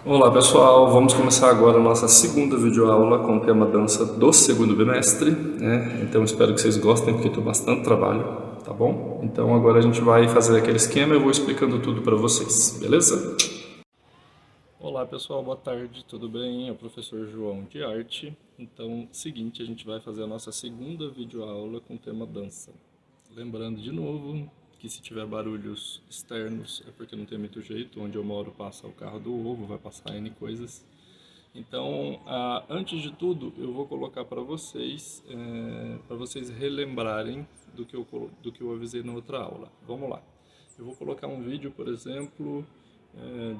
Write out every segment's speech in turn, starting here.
Olá pessoal, vamos começar agora a nossa segunda videoaula com o tema dança do segundo bimestre, né? Então espero que vocês gostem porque estou bastante trabalho, tá bom? Então agora a gente vai fazer aquele esquema e eu vou explicando tudo para vocês, beleza? Olá pessoal, boa tarde, tudo bem? É o professor João de Arte. Então, seguinte, a gente vai fazer a nossa segunda videoaula com o tema dança. Lembrando de novo que se tiver barulhos externos é porque não tem muito jeito, onde eu moro passa o carro do ovo, vai passar N coisas. Então, antes de tudo, eu vou colocar para vocês relembrarem do que eu avisei na outra aula. Vamos lá. Eu vou colocar um vídeo, por exemplo,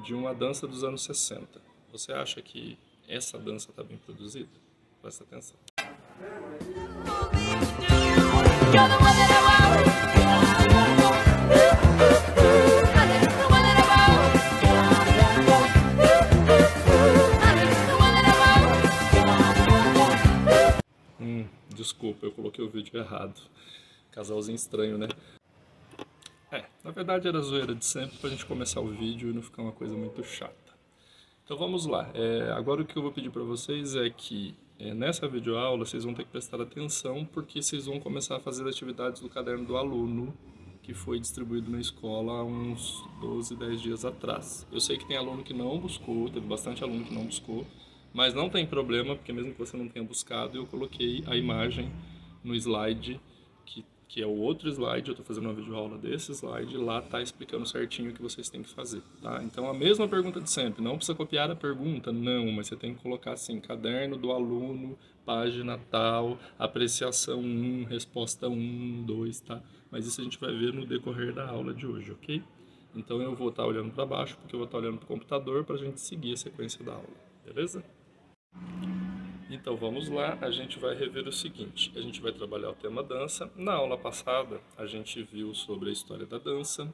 de uma dança dos anos 60. Você acha que essa dança está bem produzida? Presta atenção. You're the one that I want. Honey, the one that I want. Honey, the one that I want. Desculpa, eu coloquei o vídeo errado. Casalzinho estranho, né? Na verdade era a zoeira de sempre pra gente começar o vídeo e não ficar uma coisa muito chata. Então vamos lá. Agora o que eu vou pedir para vocês é que nessa videoaula vocês vão ter que prestar atenção porque vocês vão começar a fazer atividades do caderno do aluno que foi distribuído na escola há uns 12, 10 dias atrás. Eu sei que tem aluno que não buscou, teve bastante aluno que não buscou, mas não tem problema, porque mesmo que você não tenha buscado, eu coloquei a imagem no slide que é o outro slide, eu estou fazendo uma videoaula desse slide, lá está explicando certinho o que vocês têm que fazer, tá? Então, a mesma pergunta de sempre, não precisa copiar a pergunta, não, mas você tem que colocar assim, caderno do aluno, página tal, apreciação 1, resposta 1, 2, tá? Mas isso a gente vai ver no decorrer da aula de hoje, ok? Então, eu vou estar olhando para baixo, porque eu vou estar olhando para o computador para a gente seguir a sequência da aula, beleza? Então vamos lá, a gente vai rever o seguinte, a gente vai trabalhar o tema dança. Na aula passada a gente viu sobre a história da dança,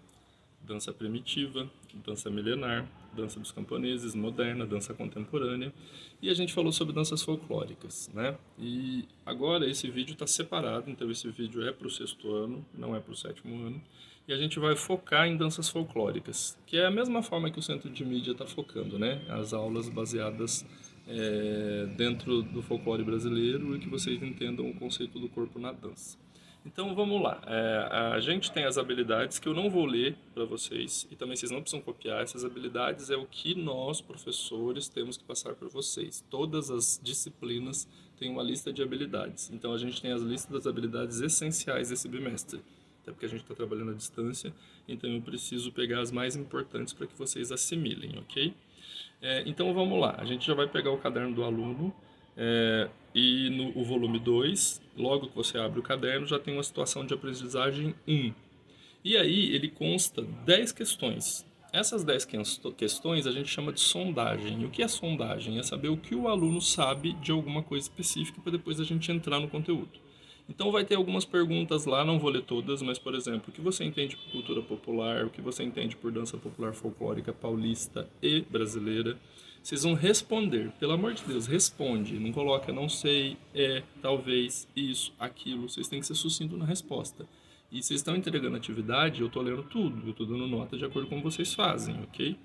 dança primitiva, dança milenar, dança dos camponeses, moderna, dança contemporânea, e a gente falou sobre danças folclóricas, né? E agora esse vídeo está separado, então esse vídeo é para o sexto ano, não é para o sétimo ano, e a gente vai focar em danças folclóricas, que é a mesma forma que o Centro de Mídia está focando, né? As aulas baseadas dentro do folclore brasileiro e que vocês entendam o conceito do corpo na dança. Então vamos lá, a gente tem as habilidades que eu não vou ler para vocês e também vocês não precisam copiar. Essas habilidades é o que nós, professores, temos que passar para vocês. Todas as disciplinas têm uma lista de habilidades, então a gente tem as listas das habilidades essenciais desse bimestre, até porque a gente está trabalhando à distância, então eu preciso pegar as mais importantes para que vocês assimilem, ok? Então vamos lá, a gente já vai pegar o caderno do aluno e no o volume 2, logo que você abre o caderno, já tem uma situação de aprendizagem 1. E aí ele consta 10 questões. Essas 10 questões a gente chama de sondagem. E o que é sondagem? É saber o que o aluno sabe de alguma coisa específica para depois a gente entrar no conteúdo. Então vai ter algumas perguntas lá, não vou ler todas, mas por exemplo, o que você entende por cultura popular, o que você entende por dança popular folclórica paulista e brasileira. Vocês vão responder, pelo amor de Deus, responde, não coloca não sei, talvez, isso, aquilo, vocês têm que ser sucinto na resposta. E vocês estão entregando atividade, eu estou lendo tudo, eu estou dando nota de acordo com como vocês fazem, ok?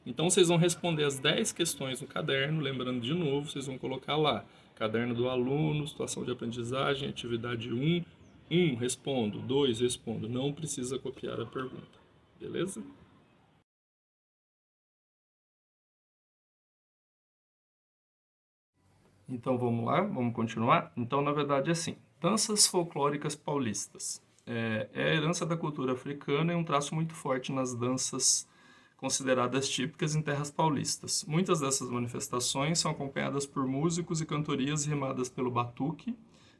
Então vocês vão responder as 10 questões no caderno, lembrando de novo, vocês vão colocar lá, caderno do aluno, situação de aprendizagem, atividade 1, 1 respondo, 2 respondo, não precisa copiar a pergunta, beleza? Então vamos lá, vamos continuar? Então na verdade é assim, danças folclóricas paulistas. É a herança da cultura africana e um traço muito forte nas danças consideradas típicas em terras paulistas. Muitas dessas manifestações são acompanhadas por músicos e cantorias rimadas pelo batuque,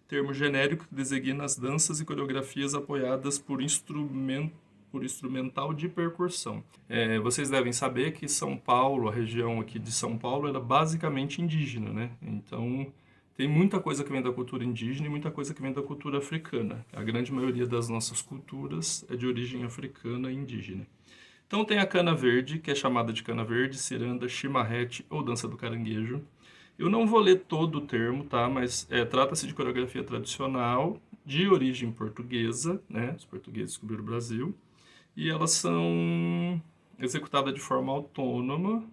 termo genérico que designa as danças e coreografias apoiadas por instrumental de percussão. Vocês devem saber que São Paulo, a região aqui de São Paulo, era basicamente indígena, né? Então tem muita coisa que vem da cultura indígena e muita coisa que vem da cultura africana. A grande maioria das nossas culturas é de origem africana e indígena. Então tem a cana verde, que é chamada de cana verde, ciranda, chimarrete ou dança do caranguejo. Eu não vou ler todo o termo, tá? Mas trata-se de coreografia tradicional de origem portuguesa, né? Os portugueses descobriram o Brasil. E elas são executadas de forma autônoma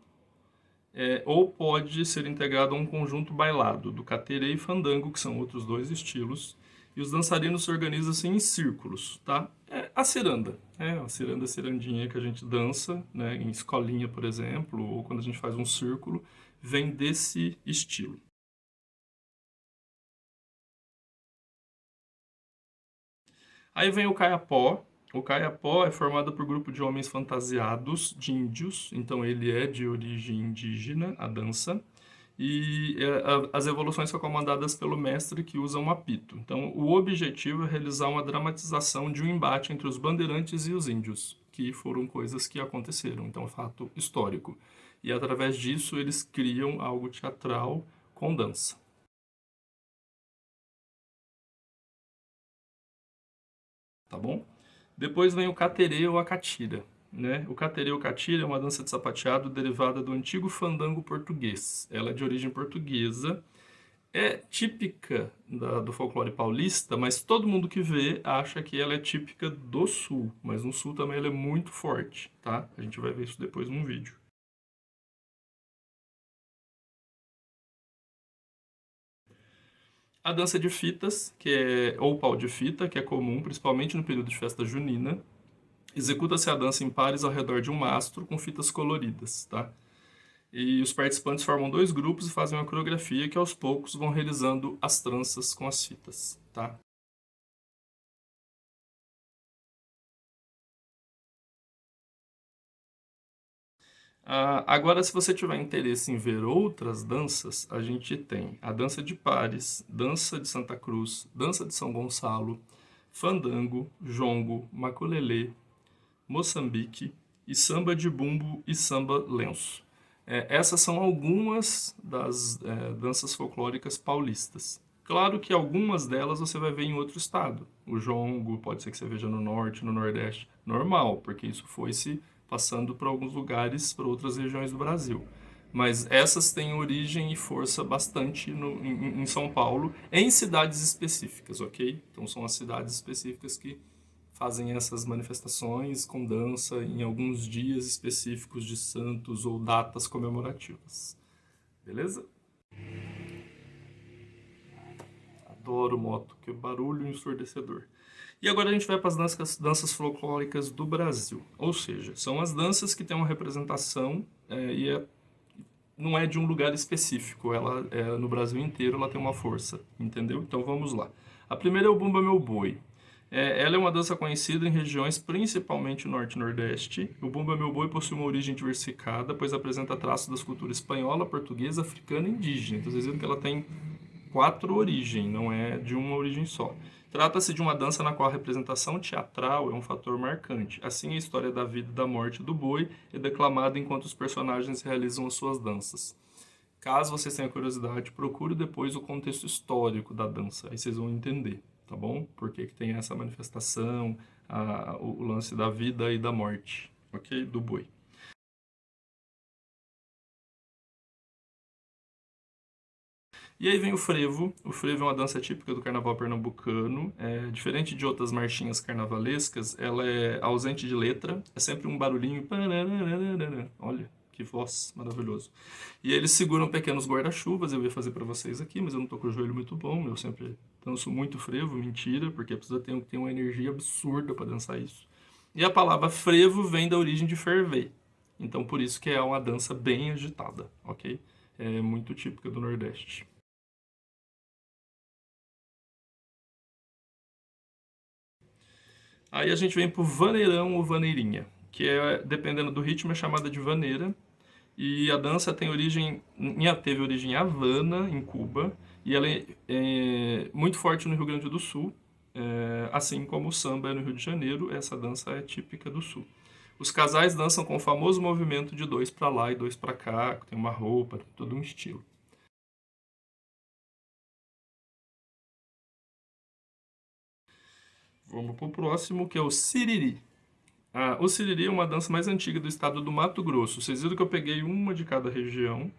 ou pode ser integrado a um conjunto bailado, do caterê e fandango, que são outros dois estilos, e os dançarinos se organizam-se em círculos, tá? A ciranda, a ciranda, cirandinha que a gente dança, né, em escolinha, por exemplo, ou quando a gente faz um círculo, vem desse estilo. Aí vem o caiapó. O caiapó é formado por grupo de homens fantasiados de índios, então ele é de origem indígena, a dança. E as evoluções são comandadas pelo mestre que usa um apito. Então, o objetivo é realizar uma dramatização de um embate entre os bandeirantes e os índios, que foram coisas que aconteceram, então é fato histórico. E através disso eles criam algo teatral com dança. Tá bom? Depois vem o caterê ou a catira. Né? O caterê ou catira é uma dança de sapateado derivada do antigo fandango português. Ela é de origem portuguesa, é típica do folclore paulista, mas todo mundo que vê acha que ela é típica do sul, mas no sul também ela é muito forte, tá? A gente vai ver isso depois num vídeo. A dança de fitas, ou pau de fita, que é comum, principalmente no período de festa junina. Executa-se a dança em pares ao redor de um mastro com fitas coloridas, tá? E os participantes formam dois grupos e fazem uma coreografia que aos poucos vão realizando as tranças com as fitas, tá? Agora, se você tiver interesse em ver outras danças, a gente tem a dança de pares, dança de Santa Cruz, dança de São Gonçalo, fandango, jongo, maculelê, Moçambique e samba de bumbo e samba lenço. Essas são algumas das danças folclóricas paulistas. Claro que algumas delas você vai ver em outro estado. O jongo pode ser que você veja no norte, no nordeste. Normal, porque isso foi se passando para alguns lugares, para outras regiões do Brasil. Mas essas têm origem e força bastante em São Paulo, em cidades específicas, ok? Então são as cidades específicas que fazem essas manifestações com dança em alguns dias específicos de santos ou datas comemorativas. Beleza? Adoro moto, que barulho ensurdecedor. E agora a gente vai para as danças folclóricas do Brasil. Ou seja, são as danças que têm uma representação não é de um lugar específico. Ela no Brasil inteiro ela tem uma força, entendeu? Então vamos lá. A primeira é o Bumba Meu Boi. Ela é uma dança conhecida em regiões principalmente norte e nordeste. O Bumba Meu Boi possui uma origem diversificada, pois apresenta traços das culturas espanhola, portuguesa, africana e indígena. Então vocês viram que ela tem 4 origens, não é de uma origem só. Trata-se de uma dança na qual a representação teatral é um fator marcante. Assim, a história da vida e da morte do boi é declamada enquanto os personagens realizam as suas danças. Caso vocês tenham curiosidade, procure depois o contexto histórico da dança, aí vocês vão entender, tá bom? Por que tem essa manifestação, o lance da vida e da morte, ok? Do boi. E aí vem o frevo. O frevo é uma dança típica do carnaval pernambucano. Diferente de outras marchinhas carnavalescas, ela é ausente de letra. É sempre um barulhinho. Olha, que voz maravilhoso. E eles seguram pequenos guarda-chuvas. Eu ia fazer para vocês aqui, mas eu não tô com o joelho muito bom. Eu sempre danço muito frevo, mentira, porque precisa ter uma energia absurda para dançar isso. E a palavra frevo vem da origem de ferver. Então, por isso que é uma dança bem agitada, ok? É muito típica do Nordeste. Aí a gente vem pro vaneirão ou vaneirinha, que dependendo do ritmo, é chamada de vaneira. E a dança teve origem em Havana, em Cuba, e ela é muito forte no Rio Grande do Sul, assim como o samba é no Rio de Janeiro, essa dança é típica do Sul. Os casais dançam com o famoso movimento de 2 para lá e 2 para cá, tem uma roupa, todo um estilo. Vamos pro próximo, que é o Siriri. O Siriri é uma dança mais antiga do estado do Mato Grosso. Vocês viram que eu peguei uma de cada região.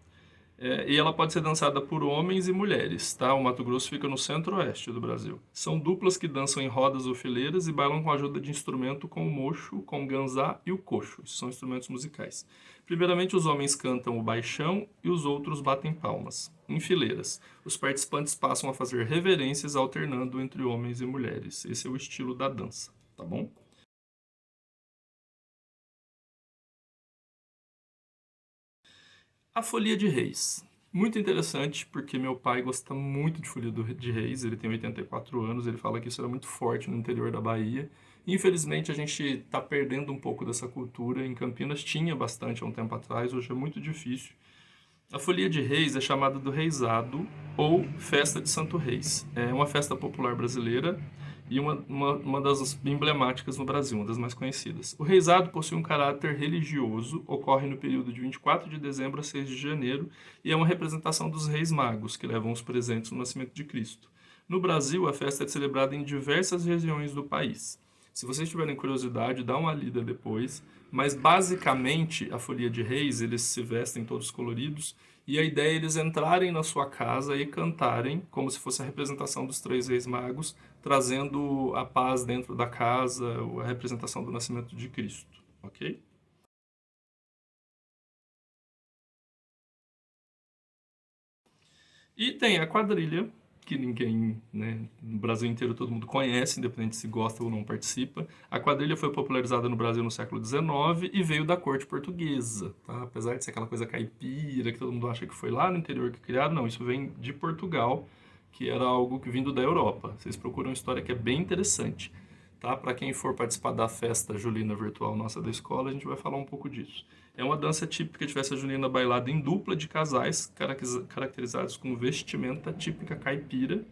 E ela pode ser dançada por homens e mulheres, tá? O Mato Grosso fica no centro-oeste do Brasil. São duplas que dançam em rodas ou fileiras e bailam com a ajuda de instrumento como o mocho, com o ganzá e o coxo. Esses são instrumentos musicais. Primeiramente, os homens cantam o baixão e os outros batem palmas, em fileiras. Os participantes passam a fazer reverências alternando entre homens e mulheres. Esse é o estilo da dança, tá bom? A Folia de Reis. Muito interessante, porque meu pai gosta muito de Folia de Reis, ele tem 84 anos, ele fala que isso era muito forte no interior da Bahia. Infelizmente, a gente está perdendo um pouco dessa cultura. Em Campinas tinha bastante há um tempo atrás, hoje é muito difícil. A Folia de Reis é chamada do Reisado ou Festa de Santo Reis. É uma festa popular brasileira e uma das emblemáticas no Brasil, uma das mais conhecidas. O Reisado possui um caráter religioso, ocorre no período de 24 de dezembro a 6 de janeiro e é uma representação dos Reis Magos, que levam os presentes no nascimento de Cristo. No Brasil, a festa é celebrada em diversas regiões do país. Se vocês tiverem curiosidade, dá uma lida depois. Mas basicamente, a Folia de Reis, eles se vestem todos coloridos e a ideia é eles entrarem na sua casa e cantarem como se fosse a representação dos três reis magos, trazendo a paz dentro da casa, a representação do nascimento de Cristo, ok? E tem a quadrilha, que ninguém, né, no Brasil inteiro todo mundo conhece, independente se gosta ou não participa. A quadrilha foi popularizada no Brasil no século XIX e veio da corte portuguesa, tá? Apesar de ser aquela coisa caipira, que todo mundo acha que foi lá no interior que criaram, não, isso vem de Portugal, que era algo que vindo da Europa. Vocês procuram uma história que é bem interessante, tá? Para quem for participar da festa julina virtual nossa da escola, a gente vai falar um pouco disso. É uma dança típica de festa junina bailada em dupla de casais, caracterizados com vestimenta típica caipira.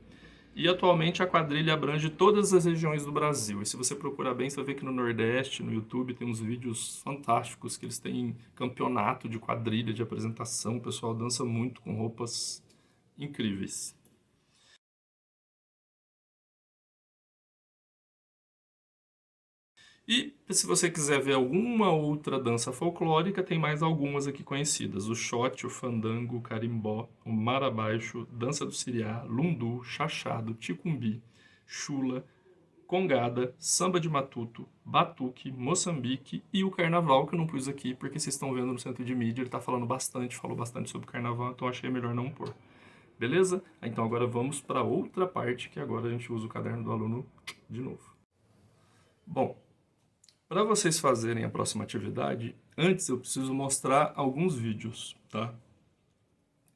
E atualmente a quadrilha abrange todas as regiões do Brasil. E se você procurar bem, você vai ver que no Nordeste, no YouTube, tem uns vídeos fantásticos que eles têm campeonato de quadrilha, de apresentação. O pessoal dança muito com roupas incríveis. E se você quiser ver alguma outra dança folclórica, tem mais algumas aqui conhecidas. O xote, o fandango, o carimbó, o marabaixo, dança do siriá, lundu, chachado, ticumbi, chula, congada, samba de matuto, batuque, moçambique e o carnaval, que eu não pus aqui porque vocês estão vendo no centro de mídia, ele está falando bastante, falou bastante sobre o carnaval, então achei melhor não pôr. Beleza? Então agora vamos para outra parte, que agora a gente usa o caderno do aluno de novo. Bom, para vocês fazerem a próxima atividade, antes eu preciso mostrar alguns vídeos, tá?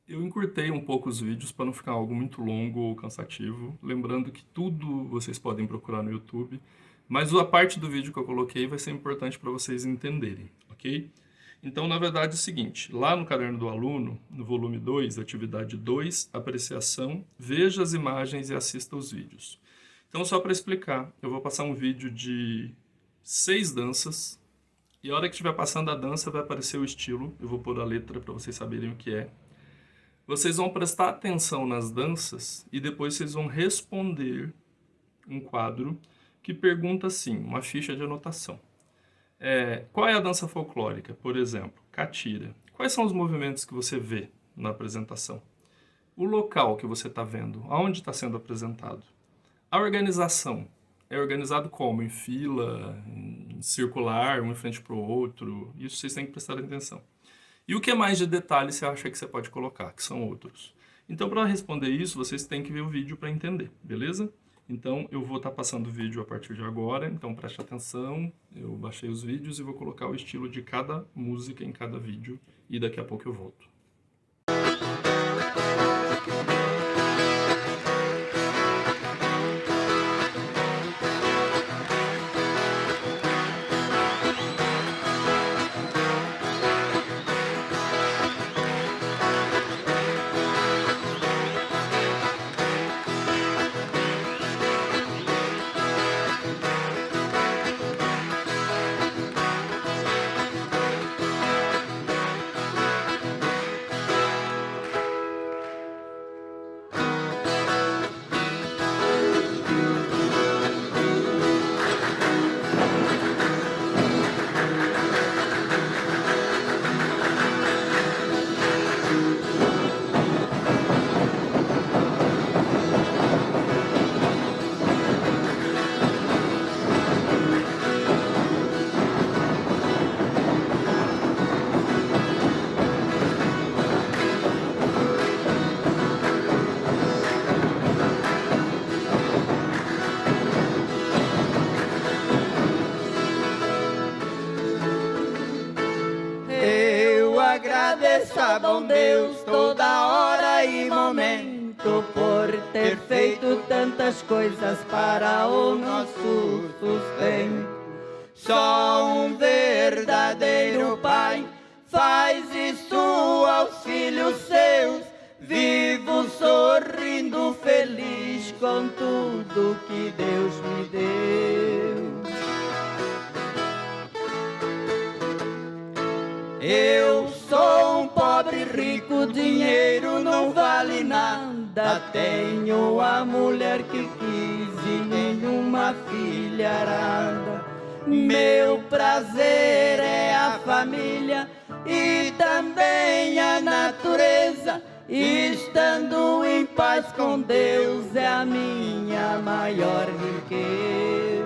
Eu encurtei um pouco os vídeos para não ficar algo muito longo ou cansativo, lembrando que tudo vocês podem procurar no YouTube, mas a parte do vídeo que eu coloquei vai ser importante para vocês entenderem, ok? Então, na verdade é o seguinte, lá no caderno do aluno, no volume 2, atividade 2, apreciação, veja as imagens e assista os vídeos. Então, só para explicar, eu vou passar um vídeo de 6 danças, e a hora que estiver passando a dança vai aparecer o estilo, eu vou pôr a letra para vocês saberem o que é. Vocês vão prestar atenção nas danças e depois vocês vão responder um quadro que pergunta assim, uma ficha de anotação. Qual é a dança folclórica? Por exemplo, catira. Quais são os movimentos que você vê na apresentação? O local que você está vendo, aonde está sendo apresentado? A organização. É organizado como? Em fila, em circular, um em frente para o outro. Isso vocês têm que prestar atenção. E o que mais de detalhe você acha que você pode colocar, que são outros? Então, para responder isso, vocês têm que ver o vídeo para entender, beleza? Então, eu vou estar passando o vídeo a partir de agora, então preste atenção. Eu baixei os vídeos e vou colocar o estilo de cada música em cada vídeo e daqui a pouco eu volto. agradeça, bom Deus, toda hora e momento, por ter feito tantas coisas para o nosso sustento. Só um verdadeiro pai faz isso aos filhos seus, vivo sorrindo feliz com tudo que Deus me deu. Eu sou um pobre rico, dinheiro não vale nada. Tenho a mulher que quis e nenhuma filharada. Meu prazer é a família e também a natureza. Estando em paz com Deus é a minha maior riqueza.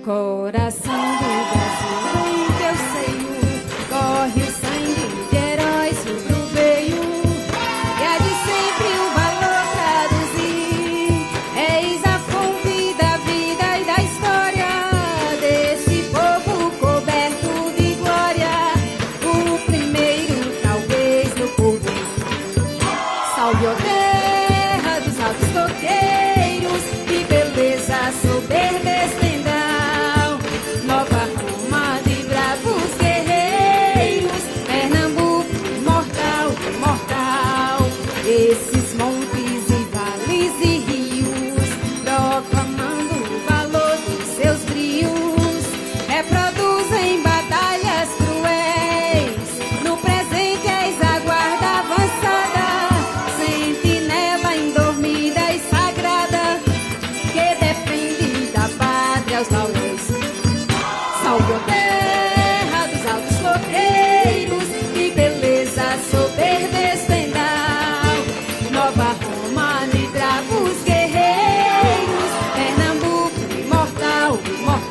Coração do Brasil, em teu seio corre o sangue de heróis rubro veio, e há de sempre o valor traduzir. Eis a fonte da vida e da história desse povo coberto de glória, o primeiro talvez no porvir. Salve, ó terra dos altos coqueiros, que beleza soberba estendal, nova Salve, ó terra dos altos coqueiros, que beleza soberba estendal. Nova Roma, Nidra, os guerreiros, Pernambuco, imortal, imortal.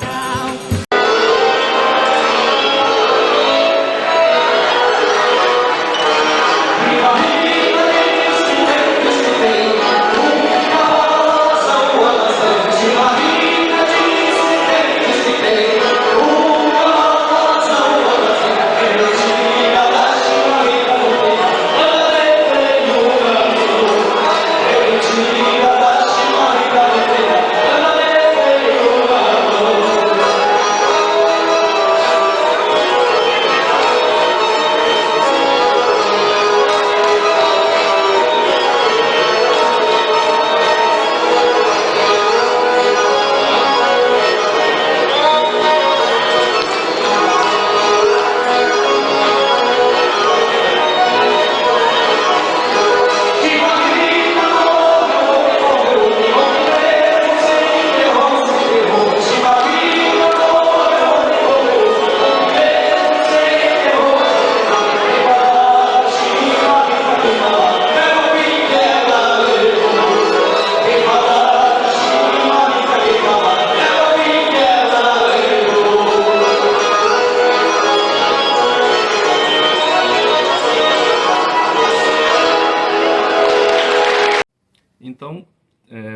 Então,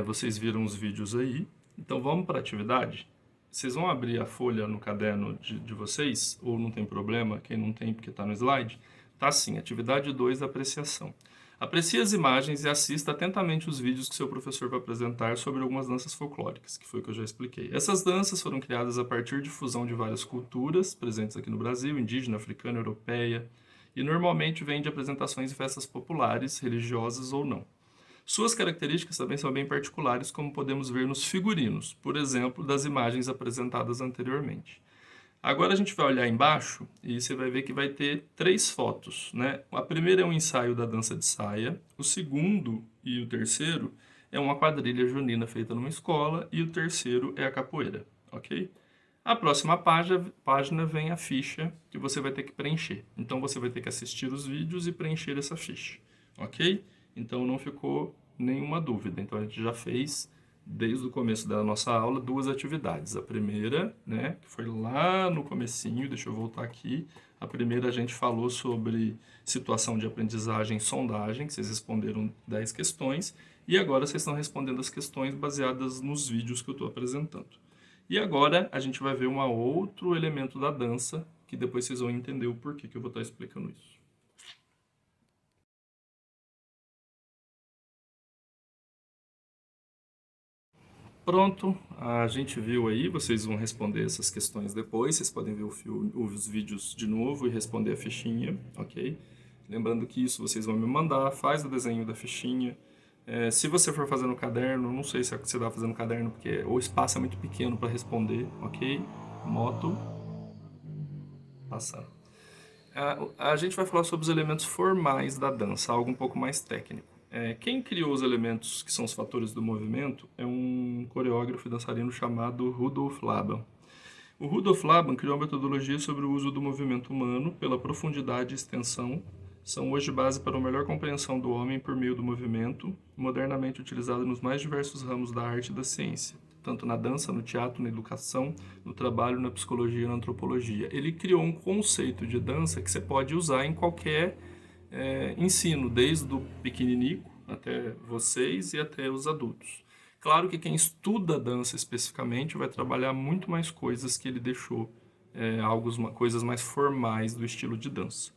vocês viram os vídeos aí. Então, vamos para a atividade. Vocês vão abrir a folha no caderno de vocês, ou não tem problema, quem não tem porque está no slide. Tá assim, atividade 2, apreciação. Aprecie as imagens e assista atentamente os vídeos que seu professor vai apresentar sobre algumas danças folclóricas, que foi o que eu já expliquei. Essas danças foram criadas a partir de fusão de várias culturas presentes aqui no Brasil, indígena, africana, europeia, e normalmente vêm de apresentações em festas populares, religiosas ou não. Suas características também são bem particulares, como podemos ver nos figurinos, por exemplo, das imagens apresentadas anteriormente. Agora a gente vai olhar embaixo e você vai ver que vai ter 3 fotos, né? A primeira é um ensaio da dança de saia, o segundo e o terceiro é uma quadrilha junina feita numa escola e o terceiro é a capoeira, ok? A próxima página vem a ficha que você vai ter que preencher. Então você vai ter que assistir os vídeos e preencher essa ficha, ok? Então não ficou nenhuma dúvida. Então a gente já fez, desde o começo da nossa aula, 2 atividades. A primeira, né, que foi lá no comecinho, deixa eu voltar aqui. A primeira a gente falou sobre situação de aprendizagem e sondagem, que vocês responderam 10 questões. E agora vocês estão respondendo as questões baseadas nos vídeos que eu estou apresentando. E agora a gente vai ver um outro elemento da dança, que depois vocês vão entender o porquê que eu vou estar explicando isso. Pronto, a gente viu aí, vocês vão responder essas questões depois, vocês podem ver os vídeos de novo e responder a fichinha, ok? Lembrando que isso vocês vão me mandar, faz o desenho da fichinha. Se você for fazer no caderno, não sei se você dá fazendo no caderno, porque o espaço é muito pequeno para responder, ok? Moto, passando. A gente vai falar sobre os elementos formais da dança, algo um pouco mais técnico. Quem criou os elementos que são os fatores do movimento é um coreógrafo e dançarino chamado Rudolf Laban. O Rudolf Laban criou uma metodologia sobre o uso do movimento humano pela profundidade e extensão. São hoje base para uma melhor compreensão do homem por meio do movimento, modernamente utilizado nos mais diversos ramos da arte e da ciência, tanto na dança, no teatro, na educação, no trabalho, na psicologia e na antropologia. Ele criou um conceito de dança que você pode usar em qualquer ensino, desde o pequeninico até vocês e até os adultos. Claro que quem estuda dança especificamente vai trabalhar muito mais coisas que ele deixou, coisas mais formais do estilo de dança.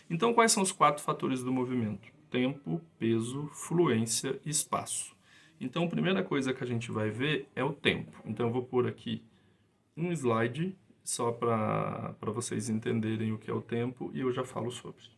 Então, quais são os 4 fatores do movimento? Tempo, peso, fluência e espaço. Então, a primeira coisa que a gente vai ver é o tempo. Então, eu vou pôr aqui um slide só para vocês entenderem o que é o tempo e eu já falo sobre.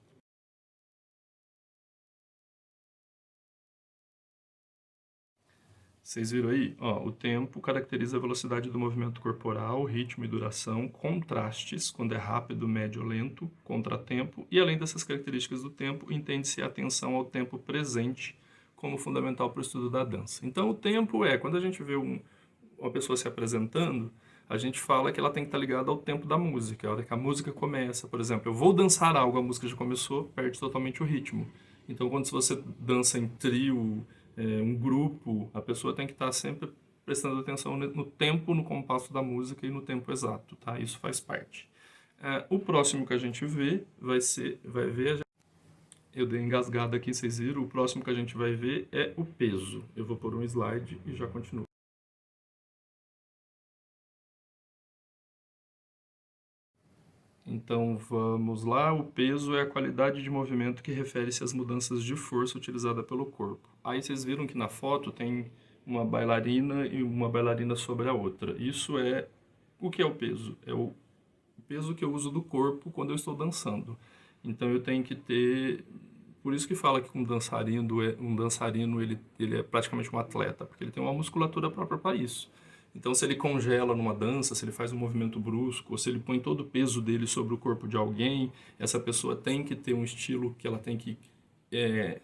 Vocês viram aí? O tempo caracteriza a velocidade do movimento corporal, ritmo e duração, contrastes, quando é rápido, médio ou lento, contratempo, e além dessas características do tempo, entende-se a atenção ao tempo presente como fundamental para o estudo da dança. Então, o tempo quando a gente vê uma pessoa se apresentando, a gente fala que ela tem que estar ligada ao tempo da música, a hora que a música começa. Por exemplo, eu vou dançar algo, a música já começou, perde totalmente o ritmo. Então, quando você dança em trio, um grupo, a pessoa tem que estar sempre prestando atenção no tempo, no compasso da música e no tempo exato, tá? Isso faz parte. O próximo que a gente vê vai ver, eu dei engasgada aqui, vocês viram, o próximo que a gente vai ver é o peso. Eu vou pôr um slide e já continuo. Então vamos lá, o peso é a qualidade de movimento que refere-se às mudanças de força utilizada pelo corpo. Aí vocês viram que na foto tem uma bailarina e uma bailarina sobre a outra. Isso é o que é o peso? É o peso que eu uso do corpo quando eu estou dançando. Então eu tenho que ter... Por isso que fala que um dançarino ele é praticamente um atleta, porque ele tem uma musculatura própria para isso. Então, se ele congela numa dança, se ele faz um movimento brusco, ou se ele põe todo o peso dele sobre o corpo de alguém, essa pessoa tem que ter um estilo que ela tem que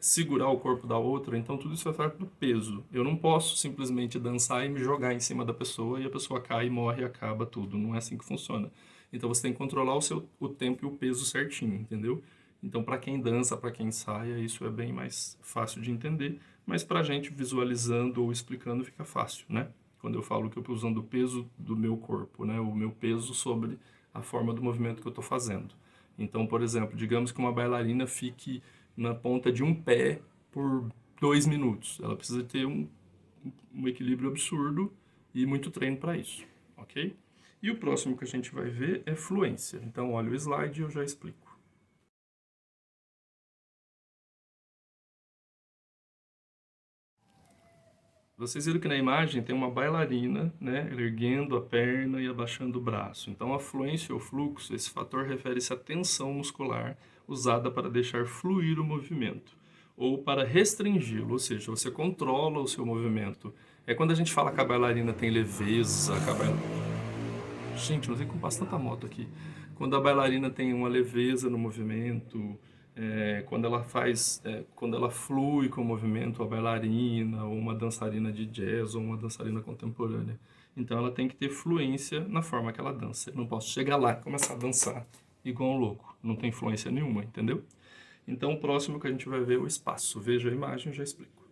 segurar o corpo da outra. Então, tudo isso faz parte do peso. Eu não posso simplesmente dançar e me jogar em cima da pessoa e a pessoa cai, morre e acaba tudo. Não é assim que funciona. Então, você tem que controlar o tempo e o peso certinho, entendeu? Então, para quem dança, para quem ensaia, isso é bem mais fácil de entender. Mas para a gente, visualizando ou explicando, fica fácil, né? Quando eu falo que eu estou usando o peso do meu corpo, né? O meu peso sobre a forma do movimento que eu estou fazendo. Então, por exemplo, digamos que uma bailarina fique na ponta de um pé por 2 minutos. Ela precisa ter um equilíbrio absurdo e muito treino para isso, ok? E o próximo que a gente vai ver é fluência. Então, olha o slide e eu já explico. Vocês viram que na imagem tem uma bailarina, né, erguendo a perna e abaixando o braço. Então, a fluência ou fluxo, esse fator refere-se à tensão muscular usada para deixar fluir o movimento ou para restringi-lo, ou seja, você controla o seu movimento. É quando a gente fala que a bailarina tem leveza, Gente, não sei como passa tanta moto aqui. Quando a bailarina tem uma leveza no movimento, quando ela flui com o movimento, a bailarina, ou uma dançarina de jazz, ou uma dançarina contemporânea. Então ela tem que ter fluência na forma que ela dança. Eu não posso chegar lá e começar a dançar igual um louco. Não tem influência nenhuma, entendeu? Então o próximo que a gente vai ver é o espaço. Veja a imagem e já explico.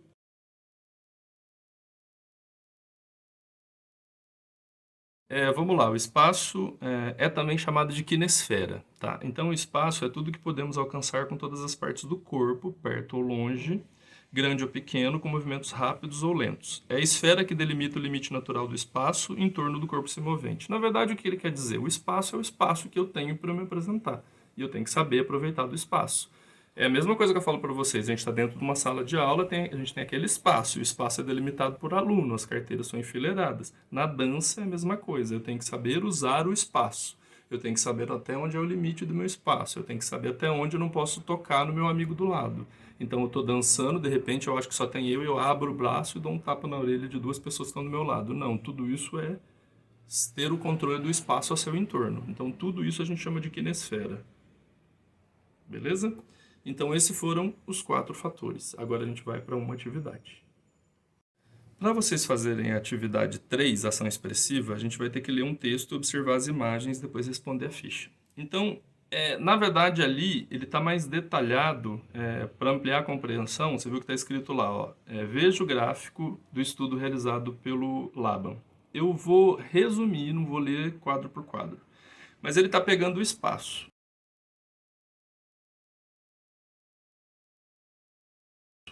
Vamos lá, o espaço é também chamado de quinesfera, tá? Então o espaço é tudo que podemos alcançar com todas as partes do corpo, perto ou longe, grande ou pequeno, com movimentos rápidos ou lentos. É a esfera que delimita o limite natural do espaço em torno do corpo se movente. Na verdade, o que ele quer dizer? O espaço é o espaço que eu tenho para me apresentar, e eu tenho que saber aproveitar do espaço. É a mesma coisa que eu falo para vocês, a gente está dentro de uma sala de aula, a gente tem aquele espaço, e o espaço é delimitado por aluno, as carteiras são enfileiradas. Na dança é a mesma coisa, eu tenho que saber usar o espaço, eu tenho que saber até onde é o limite do meu espaço, eu tenho que saber até onde eu não posso tocar no meu amigo do lado. Então eu estou dançando, de repente eu acho que só tem eu abro o braço e dou um tapa na orelha de 2 pessoas que estão do meu lado. Não, tudo isso é ter o controle do espaço ao seu entorno. Então tudo isso a gente chama de quinesfera. Beleza? Então, esses foram os 4 fatores. Agora a gente vai para uma atividade. Para vocês fazerem a atividade 3, ação expressiva, a gente vai ter que ler um texto, observar as imagens e depois responder a ficha. Então, na verdade, ali ele está mais detalhado para ampliar a compreensão. Você viu que está escrito lá, ó, veja o gráfico do estudo realizado pelo Laban. Eu vou resumir, não vou ler quadro por quadro. Mas ele está pegando o espaço.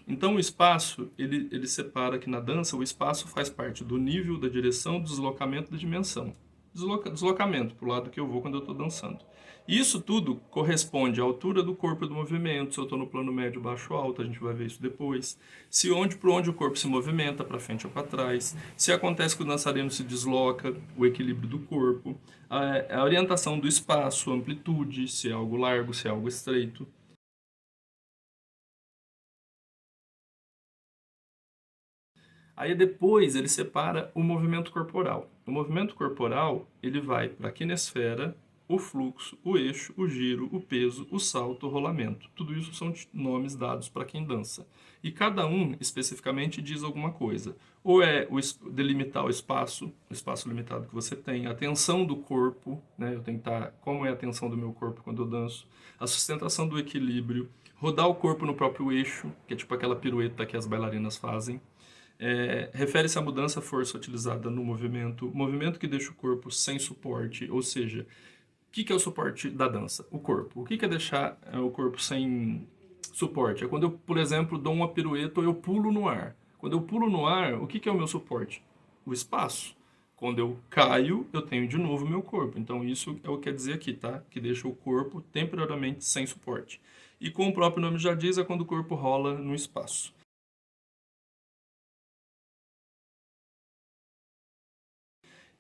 Então o espaço, ele separa que na dança o espaço faz parte do nível, da direção, do deslocamento, da dimensão. Deslocamento para o lado que eu vou quando eu estou dançando. Isso tudo corresponde à altura do corpo e do movimento, se eu estou no plano médio, baixo, alto, a gente vai ver isso depois. Por onde o corpo se movimenta, para frente ou para trás. Se acontece que o dançarino se desloca, o equilíbrio do corpo. A orientação do espaço, a amplitude, se é algo largo, se é algo estreito. Aí depois ele separa o movimento corporal. O movimento corporal ele vai para a quinesfera o fluxo, o eixo, o giro, o peso, o salto, o rolamento. Tudo isso são nomes dados para quem dança. E cada um especificamente diz alguma coisa. Ou é delimitar o espaço limitado que você tem, a tensão do corpo, né? Eu tenho que estar, como é a tensão do meu corpo quando eu danço, a sustentação do equilíbrio, rodar o corpo no próprio eixo, que é tipo aquela pirueta que as bailarinas fazem. Refere-se à mudança força utilizada no movimento que deixa o corpo sem suporte, ou seja, o que é o suporte da dança? O corpo. O que é deixar o corpo sem suporte? É quando eu, por exemplo, dou uma pirueta ou eu pulo no ar. Quando eu pulo no ar, o que é o meu suporte? O espaço. Quando eu caio, eu tenho de novo o meu corpo. Então isso é o que quer dizer aqui, tá? Que deixa o corpo temporariamente sem suporte. E como o próprio nome já diz, é quando o corpo rola no espaço.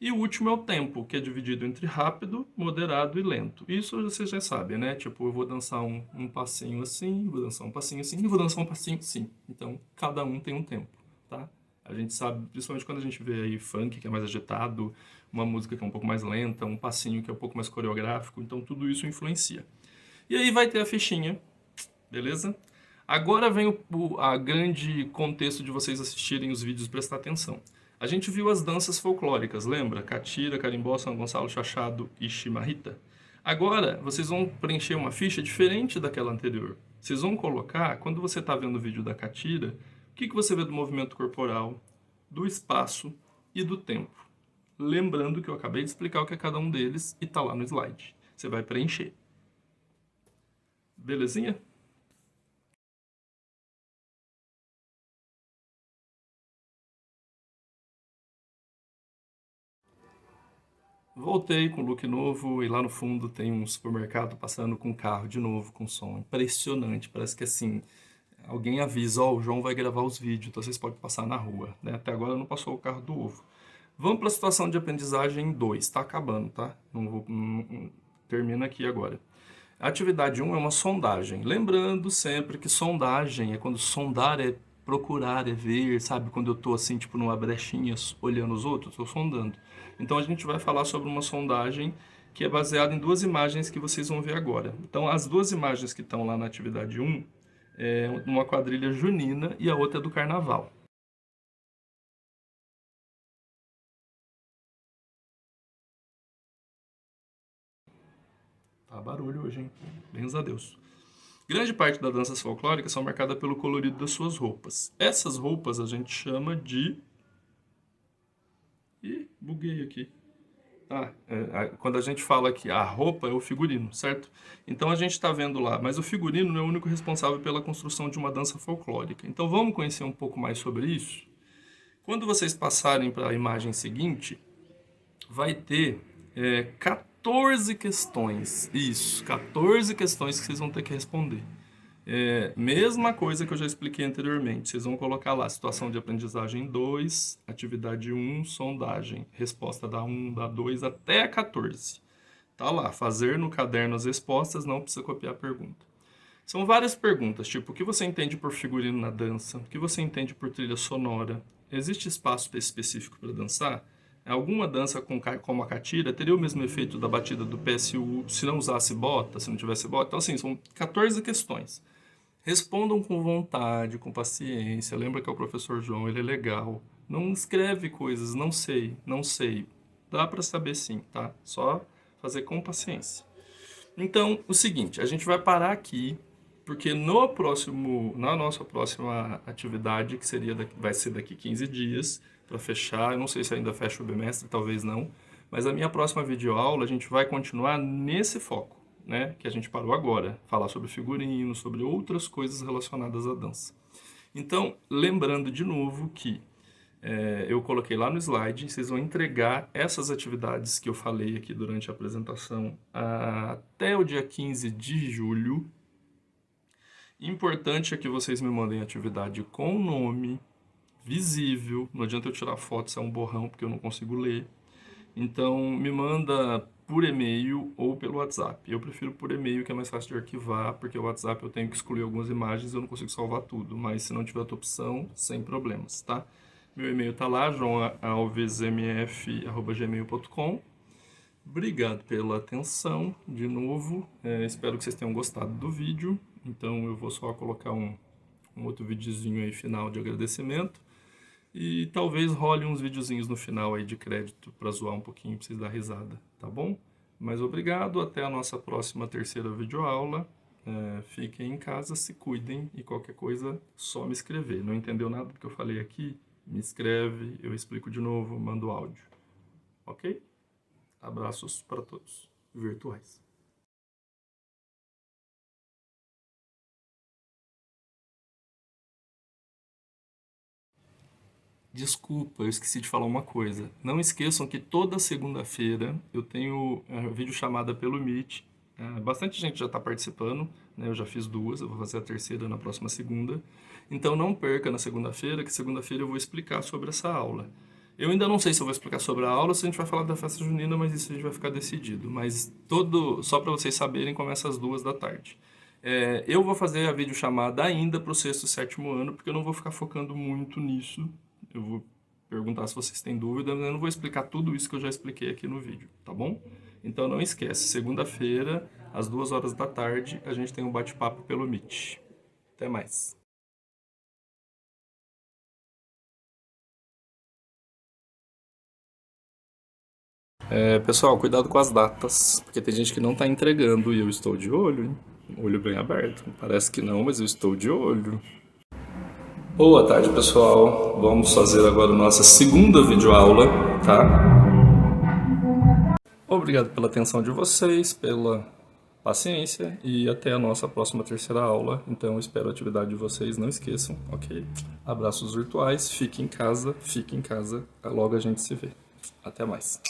E o último é o tempo, que é dividido entre rápido, moderado e lento. Isso vocês já sabem, né? Tipo, eu vou dançar um passinho assim, vou dançar um passinho assim e vou dançar um passinho assim. Então, cada um tem um tempo, tá? A gente sabe, principalmente quando a gente vê aí funk, que é mais agitado, uma música que é um pouco mais lenta, um passinho que é um pouco mais coreográfico. Então, tudo isso influencia. E aí vai ter a fichinha, beleza? Agora vem a grande contexto de vocês assistirem os vídeos e prestar atenção. A gente viu as danças folclóricas, lembra? Catira, Carimbó, São Gonçalo, Chachado e Chimarrita. Agora, vocês vão preencher uma ficha diferente daquela anterior. Vocês vão colocar, quando você está vendo o vídeo da Catira, o que você vê do movimento corporal, do espaço e do tempo. Lembrando que eu acabei de explicar o que é cada um deles e está lá no slide. Você vai preencher. Belezinha? Voltei com look novo e lá no fundo tem um supermercado passando com um carro de novo, com som impressionante. Parece que assim, alguém avisa, ó, o João vai gravar os vídeos, então vocês podem passar na rua, né? Até agora não passou o carro do ovo. Vamos para a situação de aprendizagem 2, tá acabando, tá? Termina aqui agora. A atividade 1 é uma sondagem. Lembrando sempre que sondagem é quando sondar é procurar, é ver, sabe? Quando eu tô assim, tipo, numa brechinha olhando os outros, tô sondando. Então a gente vai falar sobre uma sondagem que é baseada em duas imagens que vocês vão ver agora. Então as duas imagens que estão lá na atividade 1 é uma quadrilha junina e a outra é do carnaval. Tá barulho hoje, hein? Bens a Deus. Grande parte das danças folclóricas são marcadas pelo colorido das suas roupas. Essas roupas a gente chama de... Ih, buguei aqui. Quando a gente fala que a roupa é o figurino, certo? Então a gente está vendo lá, mas o figurino não é o único responsável pela construção de uma dança folclórica. Então vamos conhecer um pouco mais sobre isso? Quando vocês passarem para a imagem seguinte, vai ter 14 questões. Isso, 14 questões que vocês vão ter que responder. Mesma coisa que eu já expliquei anteriormente. Vocês vão colocar lá situação de aprendizagem 2, atividade 1, sondagem. Resposta da 1, da 2 até a 14. Tá lá, fazer no caderno as respostas, não precisa copiar a pergunta. São várias perguntas, tipo, o que você entende por figurino na dança? O que você entende por trilha sonora? Existe espaço específico para dançar? Alguma dança como a catira teria o mesmo efeito da batida do PSU se não usasse bota, se não tivesse bota? Então, assim, são 14 questões. Respondam com vontade, com paciência. Lembra que é o professor João, ele é legal. Não escreve coisas, não sei. Dá para saber sim, tá? Só fazer com paciência. Então, o seguinte, a gente vai parar aqui, porque na nossa próxima atividade, que vai ser daqui 15 dias, para fechar, eu não sei se ainda fecha o bimestre, talvez não, mas a minha próxima videoaula a gente vai continuar nesse foco, né, que a gente parou agora, falar sobre figurino, sobre outras coisas relacionadas à dança. Então, lembrando de novo que eu coloquei lá no slide, vocês vão entregar essas atividades que eu falei aqui durante a apresentação até o dia 15 de julho. Importante é que vocês me mandem atividade com nome, visível, não adianta eu tirar foto se é um borrão, porque eu não consigo ler. Então, me manda por e-mail ou pelo WhatsApp. Eu prefiro por e-mail, que é mais fácil de arquivar, porque o WhatsApp eu tenho que excluir algumas imagens e eu não consigo salvar tudo. Mas se não tiver outra opção, sem problemas, tá? Meu e-mail tá lá, joãoalvesmf@gmail.com. Obrigado pela atenção, de novo. Espero que vocês tenham gostado do vídeo. Então eu vou só colocar um outro videozinho aí final de agradecimento. E talvez role uns videozinhos no final aí de crédito para zoar um pouquinho, pra vocês dar risada, tá bom? Mas obrigado, até a nossa próxima terceira videoaula. Fiquem em casa, se cuidem e qualquer coisa, só me escrever. Não entendeu nada do que eu falei aqui? Me escreve, eu explico de novo, mando áudio. Ok? Abraços para todos, virtuais. Desculpa, eu esqueci de falar uma coisa. Não esqueçam que toda segunda-feira eu tenho vídeo chamada pelo Meet. Bastante gente já está participando, né? Eu já fiz 2, eu vou fazer a terceira na próxima segunda. Então não perca na segunda-feira, que segunda-feira eu vou explicar sobre essa aula. Eu ainda não sei se eu vou explicar sobre a aula ou se a gente vai falar da festa junina, mas isso a gente vai ficar decidido. Mas só para vocês saberem, começa às 2 da tarde. Eu vou fazer a videochamada ainda para o 6º e 7º ano, porque eu não vou ficar focando muito nisso. Eu vou perguntar se vocês têm dúvida, mas eu não vou explicar tudo isso que eu já expliquei aqui no vídeo, tá bom? Então não esquece, segunda-feira, às 2 horas da tarde, a gente tem um bate-papo pelo Meet. Até mais. Pessoal, cuidado com as datas, porque tem gente que não está entregando e eu estou de olho, hein? Olho bem aberto. Parece que não, mas eu estou de olho. Boa tarde, pessoal. Vamos fazer agora nossa segunda videoaula, tá? Obrigado pela atenção de vocês, pela paciência e até a nossa próxima terceira aula. Então, espero a atividade de vocês, não esqueçam, ok? Abraços virtuais, fique em casa, logo a gente se vê. Até mais.